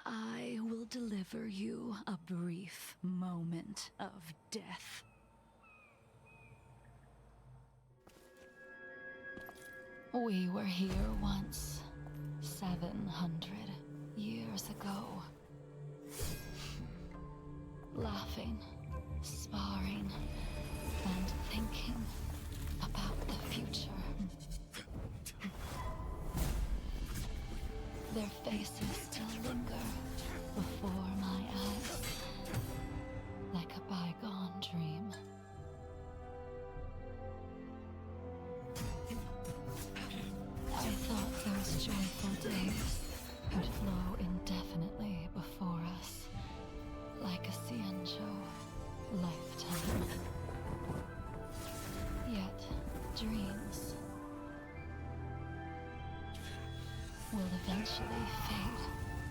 I will deliver you a brief moment of death. We were here once, 700 years ago. Laughing, sparring, and thinking about the future. Their faces still linger before my eyes, like a bygone dream. I thought those joyful days would flow indefinitely before us, like a Xianzhou lifetime. Yet, dreams will eventually fade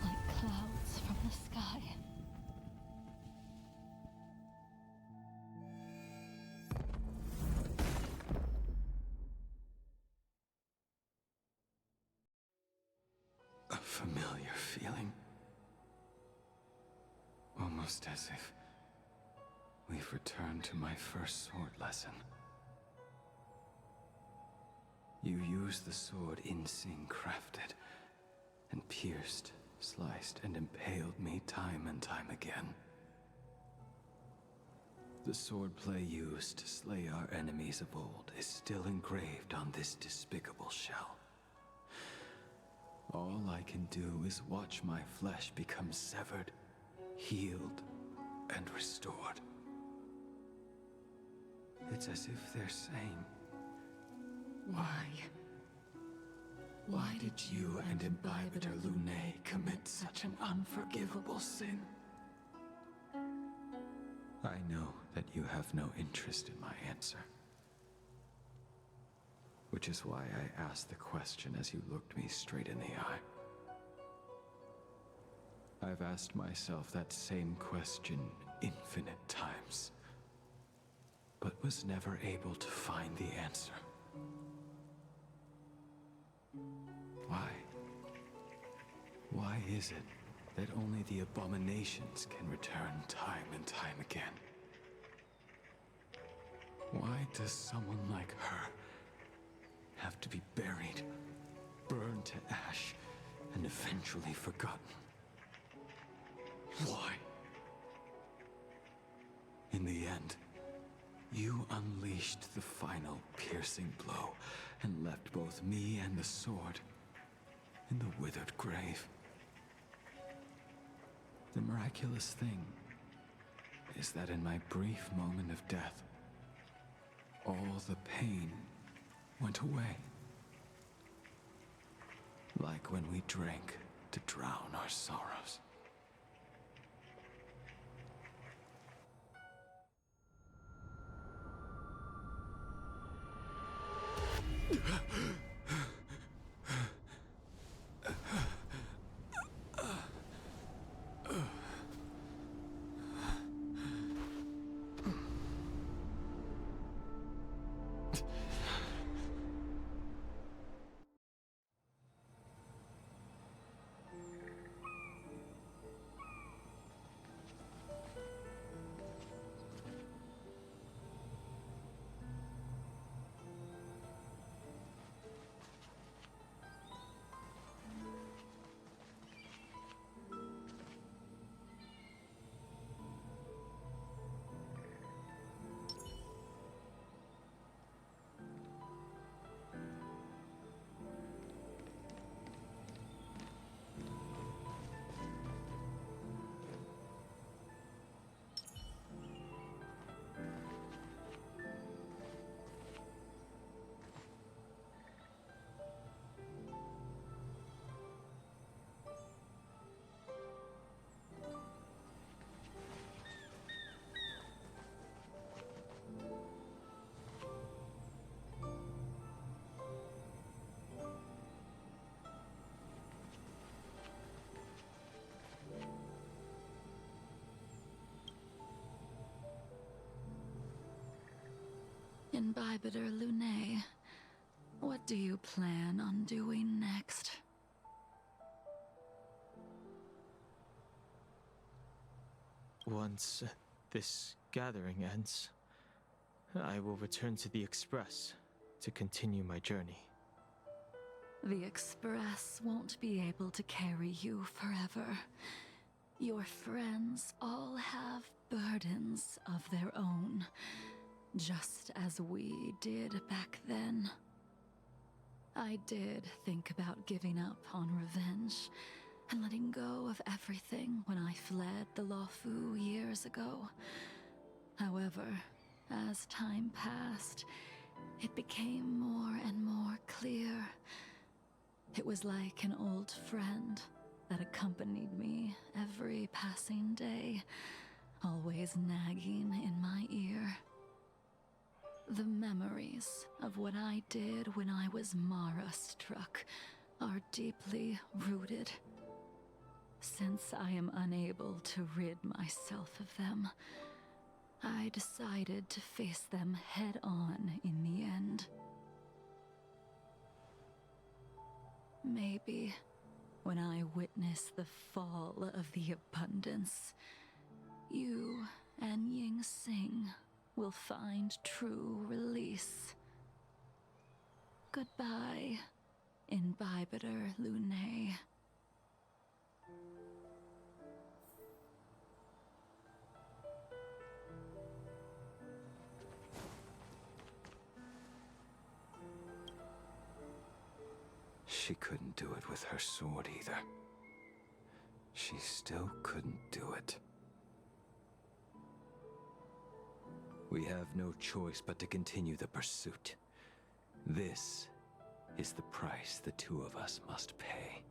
like clouds from the sky.
A familiar feeling. Almost as if we've returned to my first sword lesson. You used the sword Insing crafted, and pierced, sliced, and impaled me time and time again. The swordplay used to slay our enemies of old is still engraved on this despicable shell. All I can do is watch my flesh become severed, healed, and restored. It's as if they're saying, why? Why did you and Imbibitor Lunae commit such an unforgivable sin? I know that you have no interest in my answer. Which is why I asked the question as you looked me straight in the eye. I've asked myself that same question infinite times, but was never able to find the answer. Why? Why is it that only the abominations can return time and time again? Why does someone like her have to be buried, burned to ash, and eventually forgotten? Why? In the end, You unleashed the final piercing blow and left both me and the sword in the withered grave. The miraculous thing is that in my brief moment of death, all the pain went away. Like when we drank to drown our sorrows.
Imbibitor Lunae, what do you plan on doing next?
Once this gathering ends, I will return to the Express to continue my journey.
The Express won't be able to carry you forever. Your friends all have burdens of their own, just as we did back then. I did think about giving up on revenge and letting go of everything when I fled the Luofu years ago. However, as time passed, it became more and more clear. It was like an old friend that accompanied me every passing day, always nagging in my ear. The memories of what I did when I was Mara-struck are deeply rooted. Since I am unable to rid myself of them, I decided to face them head-on in the end. Maybe when I witness the fall of the abundance, you and Ying Sing will find true release. Goodbye, Imbibitor Lunae.
She couldn't do it with her sword either. She still couldn't do it. We have no choice but to continue the pursuit. This is the price the two of us must pay.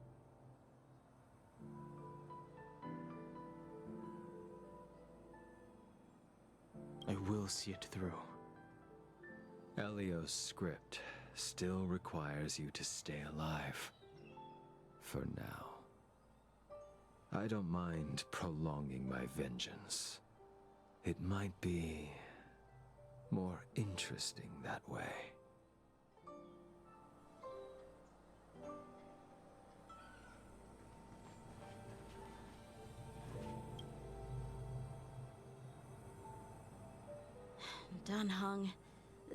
I will see it through.
Elio's script still requires you to stay alive. For now. I don't mind prolonging my vengeance. It might be more interesting that way.
Dan Heng,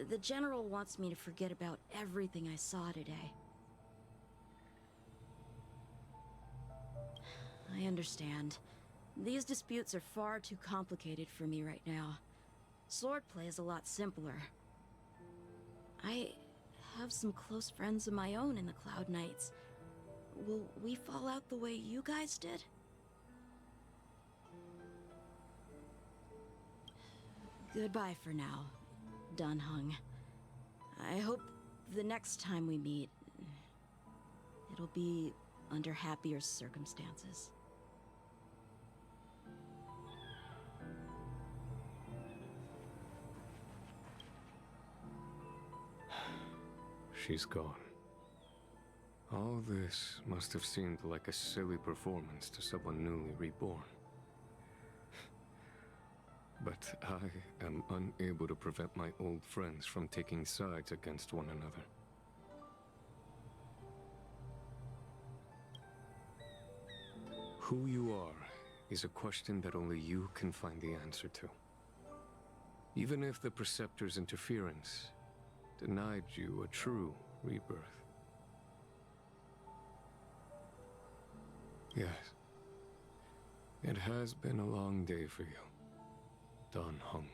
the General wants me to forget about everything I saw today. I understand. These disputes are far too complicated for me right now. Swordplay is a lot simpler. I have some close friends of my own in the Cloud Knights. Will we fall out the way you guys did? Goodbye for now, Dan Heng. I hope the next time we meet, it'll be under happier circumstances.
She's gone. All this must have seemed like a silly performance to someone newly reborn. But I am unable to prevent my old friends from taking sides against one another. Who you are is a question that only you can find the answer to. Even if the Preceptor's interference denied you a true rebirth. Yes, it has been a long day for you, Dan Heng.